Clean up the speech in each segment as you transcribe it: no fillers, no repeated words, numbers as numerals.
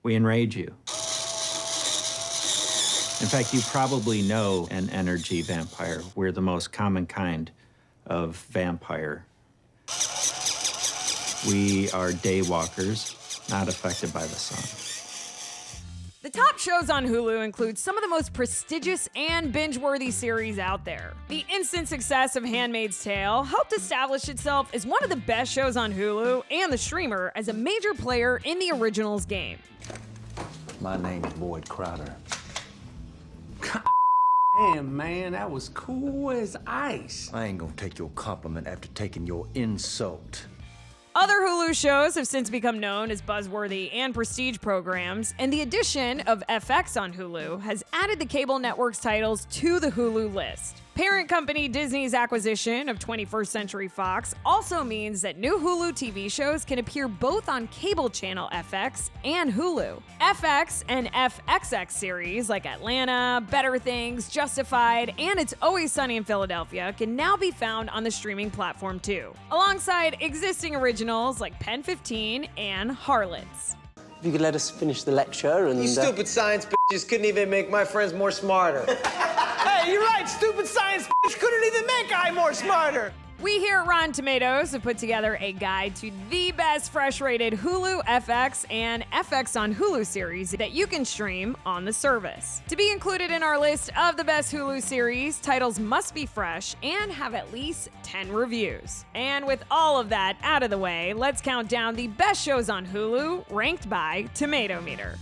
We enrage you. In fact, you probably know an energy vampire. We're the most common kind of vampire. We are day walkers, not affected by the sun. The top shows on Hulu include some of the most prestigious and binge-worthy series out there. The instant success of Handmaid's Tale helped establish itself as one of the best shows on Hulu and the streamer as a major player in the originals game. My name's Boyd Crowder. God damn, man, that was cool as ice. I ain't gonna take your compliment after taking your insult. Other Hulu shows have since become known as buzzworthy and prestige programs, and the addition of FX on Hulu has added the cable network's titles to the Hulu list. Parent company Disney's acquisition of 21st Century Fox also means that new Hulu TV shows can appear both on cable channel FX and Hulu. FX and FXX series like Atlanta, Better Things, Justified, and It's Always Sunny in Philadelphia can now be found on the streaming platform too, alongside existing originals like Penn 15 and Harlots. If you could let us finish the lecture and... You stupid science bitches couldn't even make my friends more smarter. Hey, you're right, stupid science bitch couldn't even make I more smarter. We here at Rotten Tomatoes have put together a guide to the best fresh-rated Hulu, FX, and FX on Hulu series that you can stream on the service. To be included in our list of the best Hulu series, titles must be fresh and have at least 10 reviews. And with all of that out of the way, let's count down the best shows on Hulu ranked by Tomato Meter.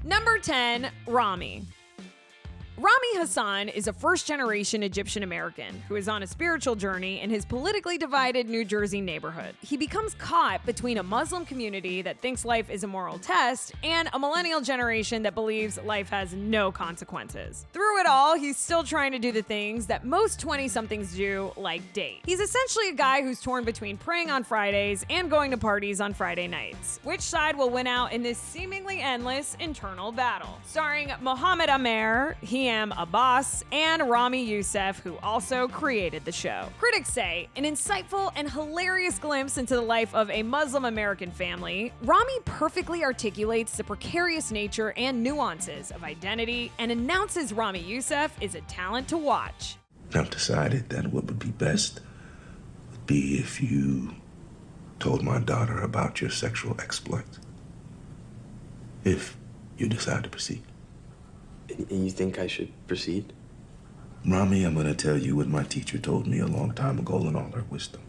Number 10, Rami. Rami Hassan is a first-generation Egyptian American who is on a spiritual journey in his politically divided New Jersey neighborhood. He becomes caught between a Muslim community that thinks life is a moral test and a millennial generation that believes life has no consequences. Through it all, he's still trying to do the things that most 20-somethings do, like date. He's essentially a guy who's torn between praying on Fridays and going to parties on Friday nights. Which side will win out in this seemingly endless internal battle? Starring Mohammed Amer, Hiam Abbas, and Rami Youssef, who also created the show. Critics say, an insightful and hilarious glimpse into the life of a Muslim American family, Rami perfectly articulates the precarious nature and nuances of identity and announces Rami Youssef is a talent to watch. I've decided that what would be best would be if you told my daughter about your sexual exploits. If you decide to proceed. And you think I should proceed? Rami, I'm gonna tell you what my teacher told me a long time ago in all her wisdom.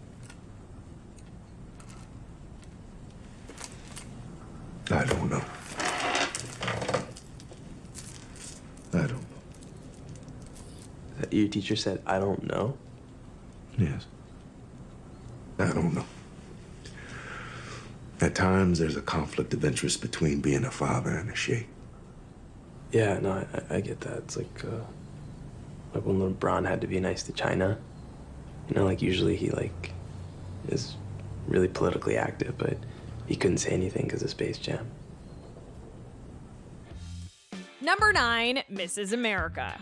I don't know. I don't know. Your teacher said, I don't know? Yes. I don't know. At times, there's a conflict of interest between being a father and a sheikh. Yeah, no, I get that. It's like when LeBron had to be nice to China. You know, like usually he is really politically active, but he couldn't say anything because of Space Jam. Number 9, Mrs. America.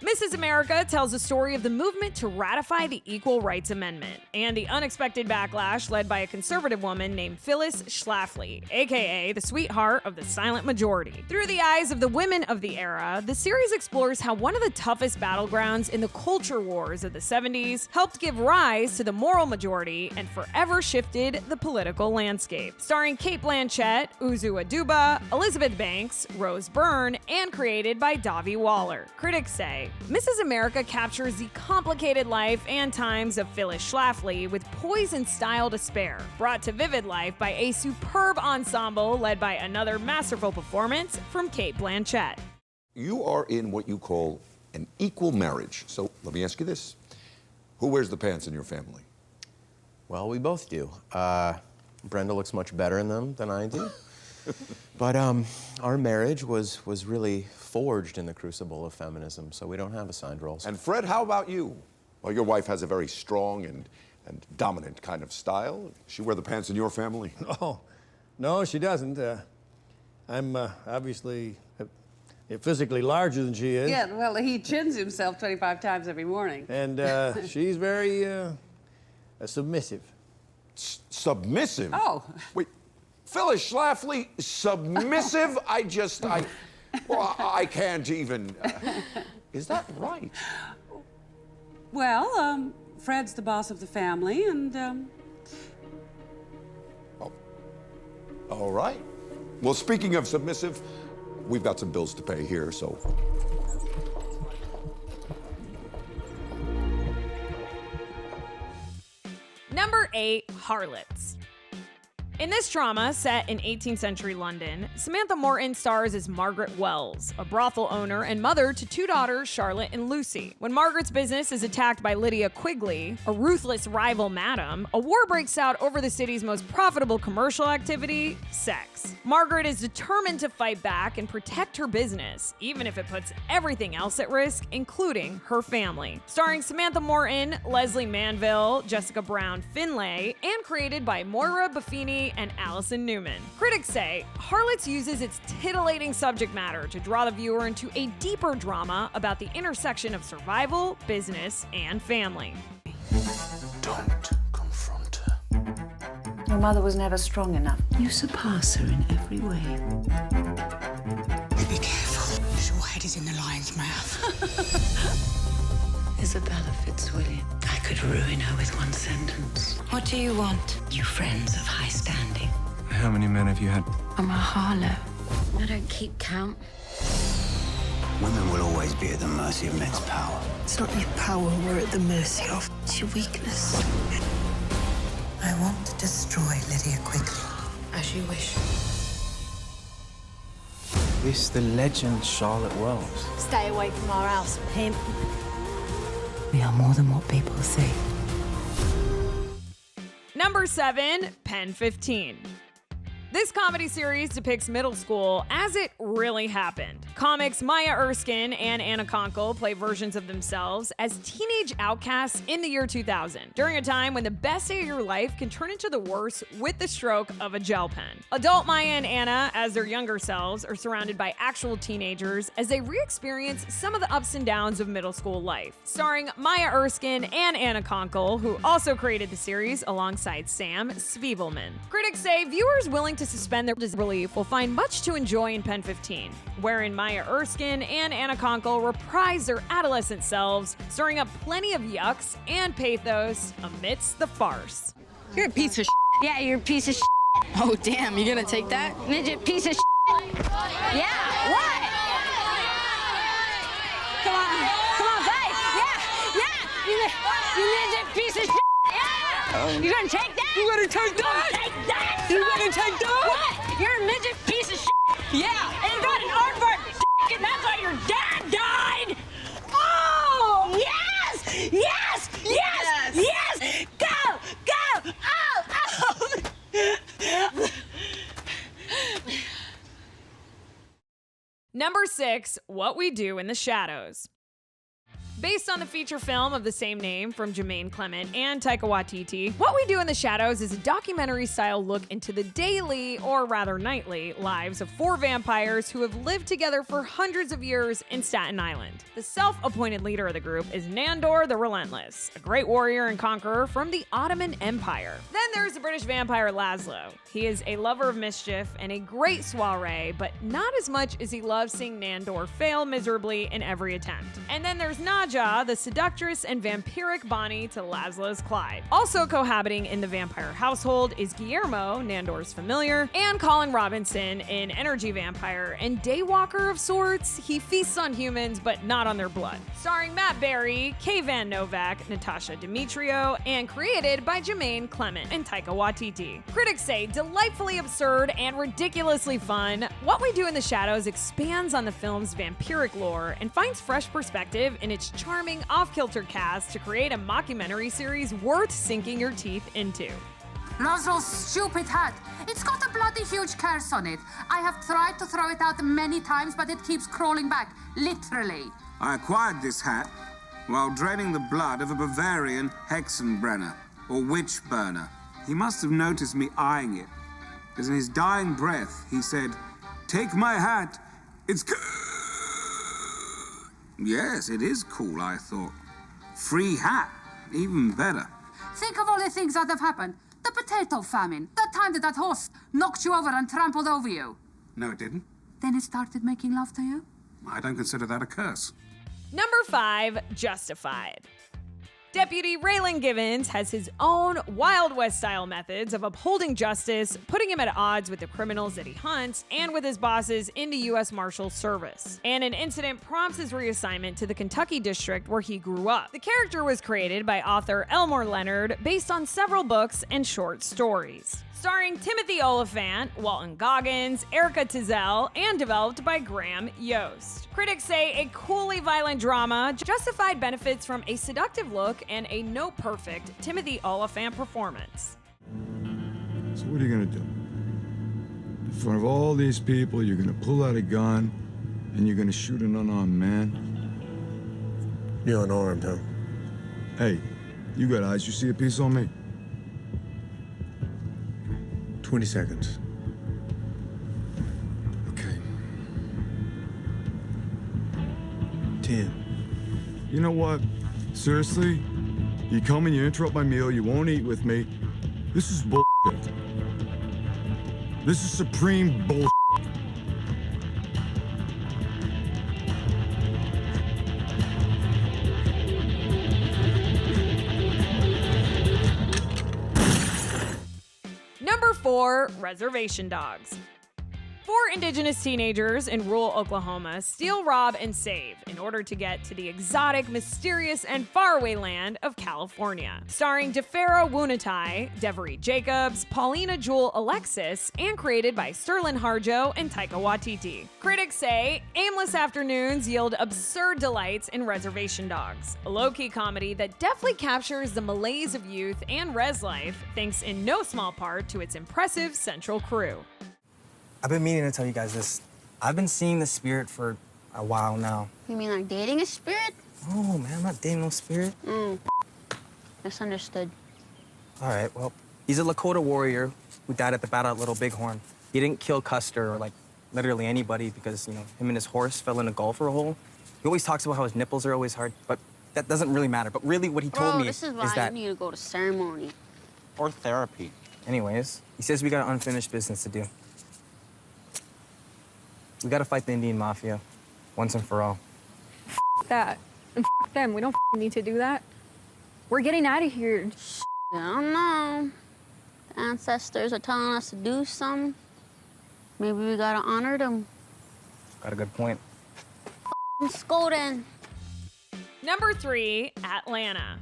Mrs. America tells the story of the movement to ratify the Equal Rights Amendment and the unexpected backlash led by a conservative woman named Phyllis Schlafly, aka the sweetheart of the silent majority. Through the eyes of the women of the era, the series explores how one of the toughest battlegrounds in the culture wars of the 70s helped give rise to the moral majority and forever shifted the political landscape. Starring Cate Blanchett, Uzu Aduba, Elizabeth Banks, Rose Byrne, and created by Davi Waller. Critics say, Mrs. America captures the complicated life and times of Phyllis Schlafly with poise and style to spare, brought to vivid life by a superb ensemble led by another masterful performance from Cate Blanchett. You are in what you call an equal marriage. So let me ask you this. Who wears the pants in your family? Well, we both do. Brenda looks much better in them than I do. But our marriage was really forged in the crucible of feminism, so we don't have assigned roles. And Fred, how about you? Well, your wife has a very strong and dominant kind of style. Does she wear the pants in your family? Oh, no, she doesn't. I'm obviously physically larger than she is. Yeah, well, he chins himself 25 times every morning. And she's very submissive. Submissive? Oh. Wait, Phyllis Schlafly, submissive? Well, I can't even. Is that right? Well, Fred's the boss of the family, and, Oh. All right. Well, speaking of submissive, we've got some bills to pay here, so. Number 8, Harlots. In this drama, set in 18th century London, Samantha Morton stars as Margaret Wells, a brothel owner and mother to 2 daughters, Charlotte and Lucy. When Margaret's business is attacked by Lydia Quigley, a ruthless rival madam, a war breaks out over the city's most profitable commercial activity, sex. Margaret is determined to fight back and protect her business, even if it puts everything else at risk, including her family. Starring Samantha Morton, Leslie Manville, Jessica Brown Finlay, and created by Moira Buffini and Allison Newman. Critics say Harlots uses its titillating subject matter to draw the viewer into a deeper drama about the intersection of survival, business, and family. Don't confront her. Your mother was never strong enough. You surpass her in every way. Be careful. Your head is in the lion's mouth. Isabella Fitzwilliam. I could ruin her with one sentence. What do you want? You friends of high standing. How many men have you had? I'm a harlot. I don't keep count. Women will always be at the mercy of men's power. It's not your power we're at the mercy of. It's your weakness. I want to destroy Lydia Quigley. As you wish. It's the legend Charlotte Wells. Stay away from our house, pimp. We are more than what people think. Number 7, Penn 15. This comedy series depicts middle school as it really happened. Comics Maya Erskine and Anna Konkle play versions of themselves as teenage outcasts in the year 2000, during a time when the best day of your life can turn into the worst with the stroke of a gel pen. Adult Maya and Anna, as their younger selves, are surrounded by actual teenagers as they re-experience some of the ups and downs of middle school life. Starring Maya Erskine and Anna Konkle, who also created the series alongside Sam Spiegelman. Critics say viewers willing to suspend their disbelief will find much to enjoy in Penn 15, wherein Maya Erskine and Anna Konkle reprise their adolescent selves, stirring up plenty of yucks and pathos amidst the farce. You're a piece of shit. Yeah, you're a piece of shit. Oh, damn, you gonna take that? Midget piece of shit. Yeah, what? Come on, babe. Yeah, you midget piece of shit. Yeah, you gonna take that? You gonna take that? Take that? You gonna take that? What? You're a midget piece of shit. Yeah, and you got an aardvark and that's why your dad died. Oh, yes, yes, yes, yes. Go, go. Oh. Number 6, What We Do in the Shadows. Based on the feature film of the same name from Jermaine Clement and Taika Waititi, What We Do in the Shadows is a documentary-style look into the daily, or rather nightly, lives of 4 vampires who have lived together for hundreds of years in Staten Island. The self-appointed leader of the group is Nandor the Relentless, a great warrior and conqueror from the Ottoman Empire. Then there's the British vampire Laszlo. He is a lover of mischief and a great soiree, but not as much as he loves seeing Nandor fail miserably in every attempt. And then there's Nadja, the seductress and vampiric Bonnie to Laszlo's Clyde. Also cohabiting in the vampire household is Guillermo, Nandor's familiar, and Colin Robinson, an energy vampire and daywalker of sorts. He feasts on humans, but not on their blood. Starring Matt Berry, Kay Van Novak, Natasha Demetrio, and created by Jermaine Clement and Taika Waititi. Critics say delightfully absurd and ridiculously fun, What We Do in the Shadows expands on the film's vampiric lore and finds fresh perspective in its charming off-kilter cast to create a mockumentary series worth sinking your teeth into. Laszlo's stupid hat. It's got a bloody huge curse on it. I have tried to throw it out many times, but it keeps crawling back, literally. I acquired this hat while draining the blood of a Bavarian Hexenbrenner, or witch burner. He must have noticed me eyeing it, because in his dying breath, he said, "Take my hat, it's Yes, it is cool, I thought. Free hat, even better. Think of all the things that have happened. The potato famine, the time that horse knocked you over and trampled over you. No, it didn't. Then it started making love to you? I don't consider that a curse. Number 5, Justified. Deputy Raylan Givens has his own Wild West-style methods of upholding justice, putting him at odds with the criminals that he hunts and with his bosses in the U.S. Marshal Service. And an incident prompts his reassignment to the Kentucky district where he grew up. The character was created by author Elmore Leonard based on several books and short stories. Starring Timothy Oliphant, Walton Goggins, Erica Tizell, and developed by Graham Yost. Critics say a coolly violent drama, Justified benefits from a seductive look and a no-perfect Timothy Oliphant performance. So what are you gonna do? In front of all these people, you're gonna pull out a gun and you're gonna shoot an unarmed man? You're unarmed, huh? Hey, you got eyes, you see a piece on me? 20 seconds. Okay. 10. You know what? Seriously? You come and you interrupt my meal, you won't eat with me. This is bullshit. This is supreme bullshit. Number 4, Reservation Dogs. 4 indigenous teenagers in rural Oklahoma steal, rob, and save in order to get to the exotic, mysterious, and faraway land of California. Starring DeFaro Wunatai, Devery Jacobs, Paulina Jewel Alexis, and created by Sterling Harjo and Taika Waititi. Critics say aimless afternoons yield absurd delights in Reservation Dogs, a low-key comedy that deftly captures the malaise of youth and res life, thanks in no small part to its impressive central crew. I've been meaning to tell you guys this. I've been seeing the spirit for a while now. You mean like dating a spirit? Oh, man, I'm not dating no spirit. Misunderstood. All right, well, he's a Lakota warrior who died at the Battle at Little Bighorn. He didn't kill Custer or, like, literally anybody because, you know, him and his horse fell in a gopher hole. He always talks about how his nipples are always hard, but that doesn't really matter. But really what he told me this is why that... you need to go to ceremony. Or therapy. Anyways, he says we got unfinished business to do. We gotta fight the Indian Mafia, once and for all. That. And them. We don't need to do that. We're getting out of here. I don't know. The ancestors are telling us to do something. Maybe we gotta honor them. Got a good point. Scolding. Number 3, Atlanta.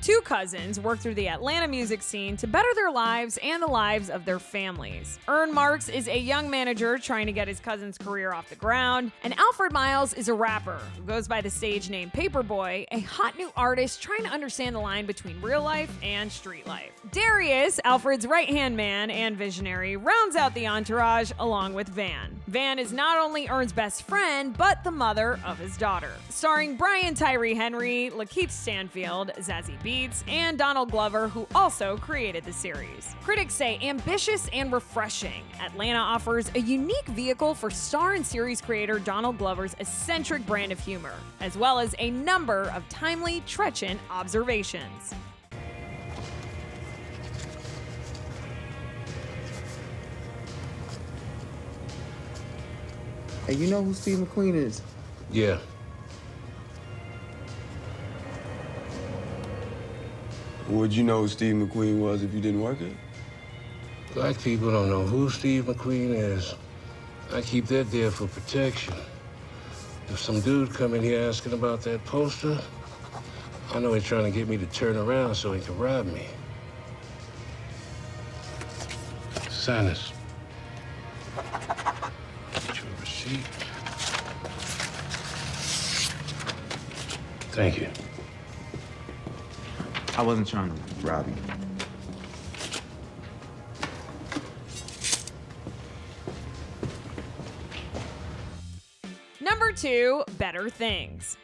2 cousins work through the Atlanta music scene to better their lives and the lives of their families. Ern Marks is a young manager trying to get his cousin's career off the ground, and Alfred Miles is a rapper who goes by the stage name Paperboy, a hot new artist trying to understand the line between real life and street life. Darius, Alfred's right-hand man and visionary, rounds out the entourage along with Van. Van is not only Ern's best friend, but the mother of his daughter. Starring Brian Tyree Henry, Lakeith Stanfield, Zazie Beetz, and Donald Glover, who also created the series. Critics say ambitious and refreshing, Atlanta offers a unique vehicle for star and series creator Donald Glover's eccentric brand of humor, as well as a number of timely, trenchant observations. Hey, you know who Steve McQueen is? Yeah. Would you know who Steve McQueen was if you didn't work it? Black people don't know who Steve McQueen is. I keep that there for protection. If some dude come in here asking about that poster, I know he's trying to get me to turn around so he can rob me. Sign this. Get you a receipt. Thank you. I wasn't trying to rob you. Number 2, Better Things.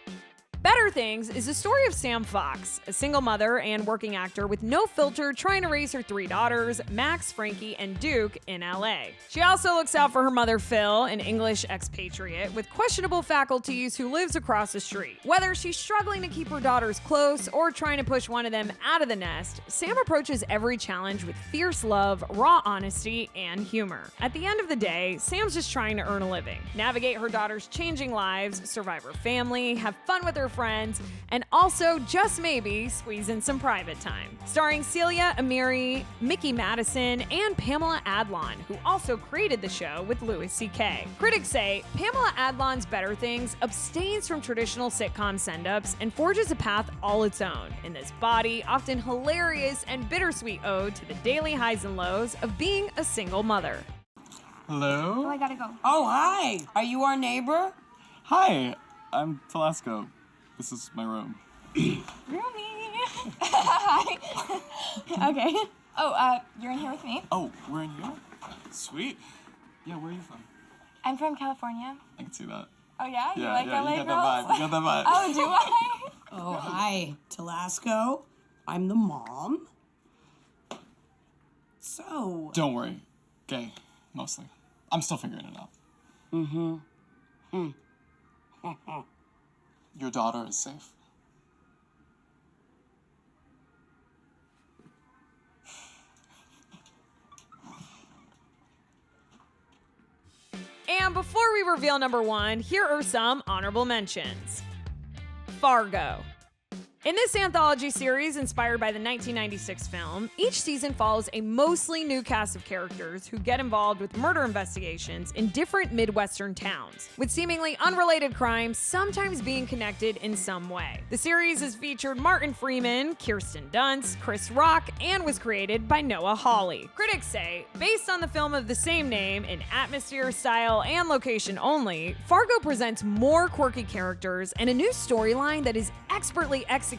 Better Things is the story of Sam Fox, a single mother and working actor with no filter trying to raise her 3 daughters, Max, Frankie, and Duke, in LA. She also looks out for her mother Phil, an English expatriate with questionable faculties who lives across the street. Whether she's struggling to keep her daughters close or trying to push one of them out of the nest, Sam approaches every challenge with fierce love, raw honesty, and humor. At the end of the day, Sam's just trying to earn a living, navigate her daughters' changing lives, survive her family, have fun with her friends, and also, just maybe, squeeze in some private time. Starring Celia Amiri, Mickey Madison, and Pamela Adlon, who also created the show with Louis C.K. Critics say Pamela Adlon's Better Things abstains from traditional sitcom send-ups and forges a path all its own in this bawdy, often hilarious and bittersweet ode to the daily highs and lows of being a single mother. Hello? Oh, I gotta go. Oh, hi. Are you our neighbor? Hi, I'm Velasco. This is my room. Rumi. Hi. Okay. Oh, you're in here with me? Oh, we're in here? Sweet. Yeah, where are you from? I'm from California. I can see that. Oh, yeah? You Yeah, like yeah, LA you girls? got that vibe. You got that vibe. Oh, do I? Oh, hi, Telasco. I'm the mom. So. Don't worry. Gay, mostly. I'm still figuring it out. Your daughter is safe. And before we reveal number 1, here are some honorable mentions. Fargo. In this anthology series, inspired by the 1996 film, each season follows a mostly new cast of characters who get involved with murder investigations in different Midwestern towns, with seemingly unrelated crimes sometimes being connected in some way. The series has featured Martin Freeman, Kirsten Dunst, Chris Rock, and was created by Noah Hawley. Critics say, based on the film of the same name in atmosphere, style, and location only, Fargo presents more quirky characters and a new storyline that is expertly executed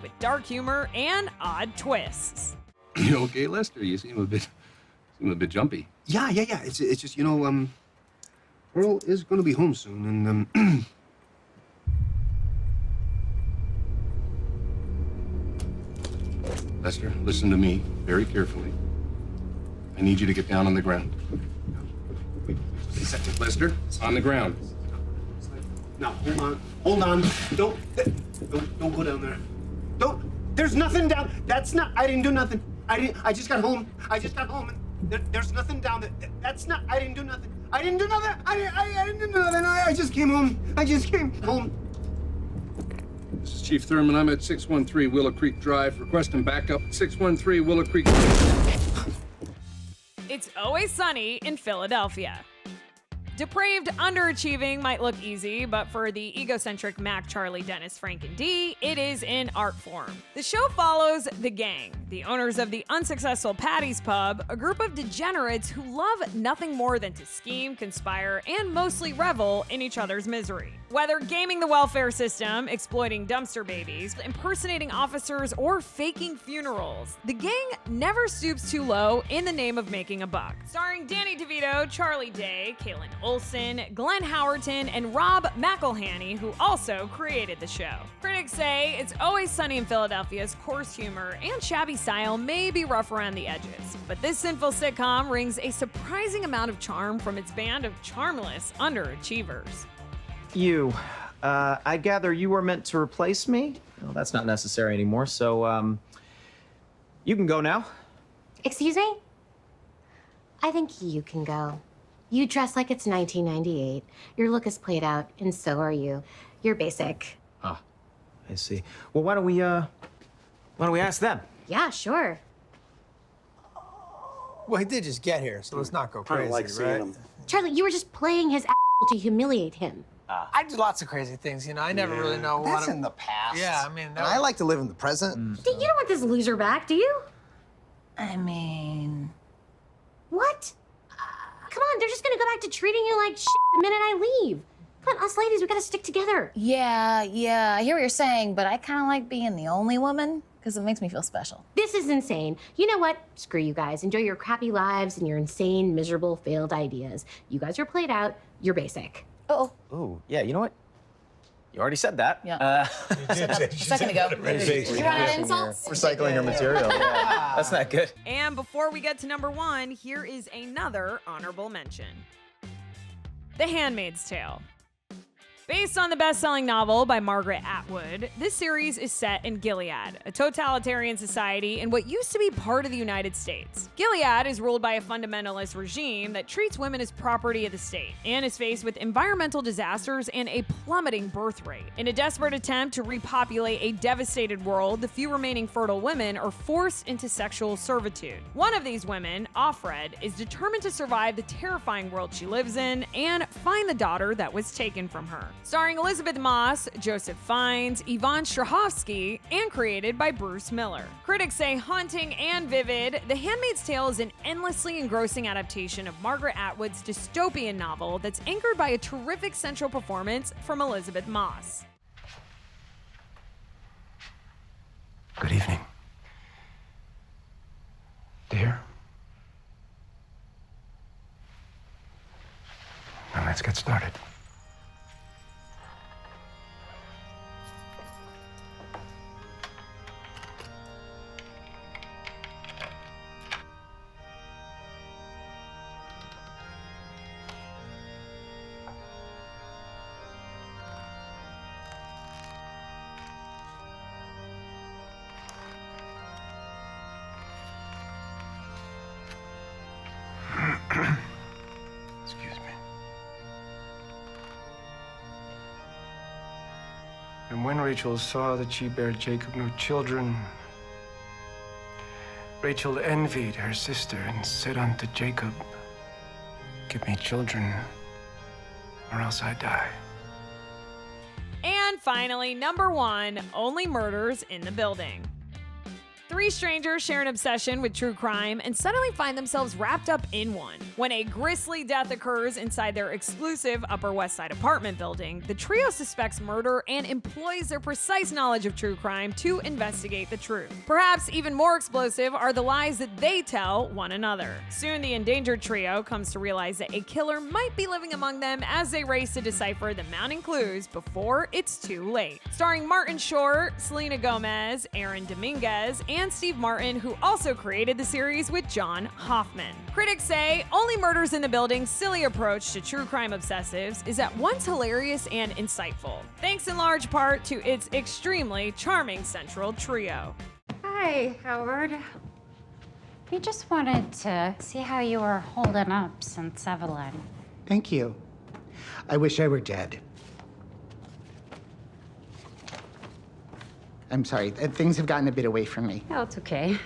with dark humor and odd twists. You okay, Lester? You seem a bit jumpy. Yeah. It's just, Earl is going to be home soon, and, Lester, listen to me very carefully. I need you to get down on the ground. Wait a second, Lester. On the ground. No, hold on. Don't go down there. There's nothing down. I didn't do nothing. I just got home. And there's nothing down there. I didn't do nothing. I didn't do nothing. I didn't do nothing. I just came home. This is Chief Thurman. I'm at 613 Willow Creek Drive. Requesting backup at 613 Willow Creek. It's Always Sunny in Philadelphia. Depraved underachieving might look easy, but for the egocentric Mac, Charlie, Dennis, Frank, and Dee, it is in art form. The show follows the gang, the owners of the unsuccessful Patty's Pub, a group of degenerates who love nothing more than to scheme, conspire, and mostly revel in each other's misery. Whether gaming the welfare system, exploiting dumpster babies, impersonating officers, or faking funerals, the gang never stoops too low in the name of making a buck. Starring Danny DeVito, Charlie Day, Kaylin Olsen, Glenn Howerton, and Rob McElhenney, who also created the show. Critics say It's Always Sunny in Philadelphia's coarse humor and shabby style may be rough around the edges, but this sinful sitcom wrings a surprising amount of charm from its band of charmless underachievers. I gather you were meant to replace me? Well, that's not necessary anymore, so, you can go now. Excuse me? I think you can go. You dress like it's 1998. Your look is played out, and so are you. You're basic. Ah, I see. Well, why don't we ask them? Yeah, sure. Well, he did just get here, so let's not go crazy, right? Charlie, you were just playing his to humiliate him. I do lots of crazy things, I never really know what. That's in the past. Yeah, I mean, And I like to live in the present. You don't want this loser back, do you? I mean... What? Come on, they're just gonna go back to treating you like shit the minute I leave. Come on, us ladies, we gotta stick together. Yeah, I hear what you're saying, but I kind of like being the only woman because it makes me feel special. This is insane. You know what? Screw you guys. Enjoy your crappy lives and your insane, miserable, failed ideas. You guys are played out. You're basic. Uh-oh. Oh, yeah, you know what? You already said that. Yeah. A second ago. You run out of insults? Recycling your material. Yeah. That's not good. And before we get to number 1, here is another honorable mention. The Handmaid's Tale. Based on the best-selling novel by Margaret Atwood, this series is set in Gilead, a totalitarian society in what used to be part of the United States. Gilead is ruled by a fundamentalist regime that treats women as property of the state and is faced with environmental disasters and a plummeting birth rate. In a desperate attempt to repopulate a devastated world, the few remaining fertile women are forced into sexual servitude. One of these women, Offred, is determined to survive the terrifying world she lives in and find the daughter that was taken from her. Starring Elizabeth Moss, Joseph Fiennes, Yvonne Strahovski, and created by Bruce Miller. Critics say haunting and vivid, The Handmaid's Tale is an endlessly engrossing adaptation of Margaret Atwood's dystopian novel that's anchored by a terrific central performance from Elizabeth Moss. Good evening. Dear. Now let's get started. Excuse me. And when Rachel saw that she bare Jacob no children, Rachel envied her sister and said unto Jacob, give me children, or else I die. And finally, number 1, Only Murders in the Building. 3 strangers share an obsession with true crime and suddenly find themselves wrapped up in one. When a grisly death occurs inside their exclusive Upper West Side apartment building, the trio suspects murder and employs their precise knowledge of true crime to investigate the truth. Perhaps even more explosive are the lies that they tell one another. Soon, the endangered trio comes to realize that a killer might be living among them as they race to decipher the mounting clues before it's too late. Starring Martin Short, Selena Gomez, Aaron Dominguez, and Steve Martin, who also created the series with John Hoffman. Critics say Only Murders in the Building's silly approach to true crime obsessives is at once hilarious and insightful, thanks in large part to its extremely charming central trio. Hi, Howard. We just wanted to see how you were holding up since Evelyn. Thank you. I wish I were dead. I'm sorry, things have gotten a bit away from me. Oh, it's okay.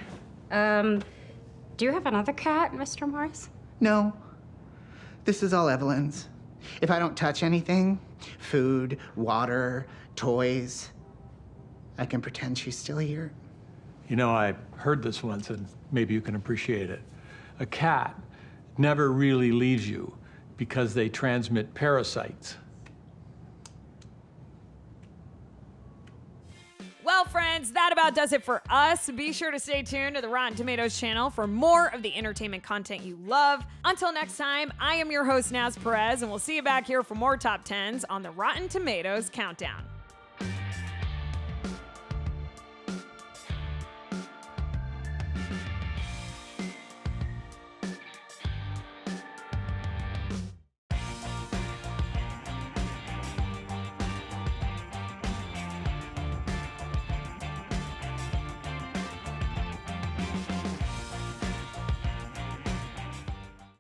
Do you have another cat, Mr. Morris? No, this is all Evelyn's. If I don't touch anything, food, water, toys, I can pretend she's still here. You know, I heard this once, and maybe you can appreciate it. A cat never really leaves you because they transmit parasites. Well, friends, that about does it for us. Be sure to stay tuned to the Rotten Tomatoes channel for more of the entertainment content you love. Until next time, I am your host, Naz Perez, and we'll see you back here for more Top 10s on the Rotten Tomatoes Countdown.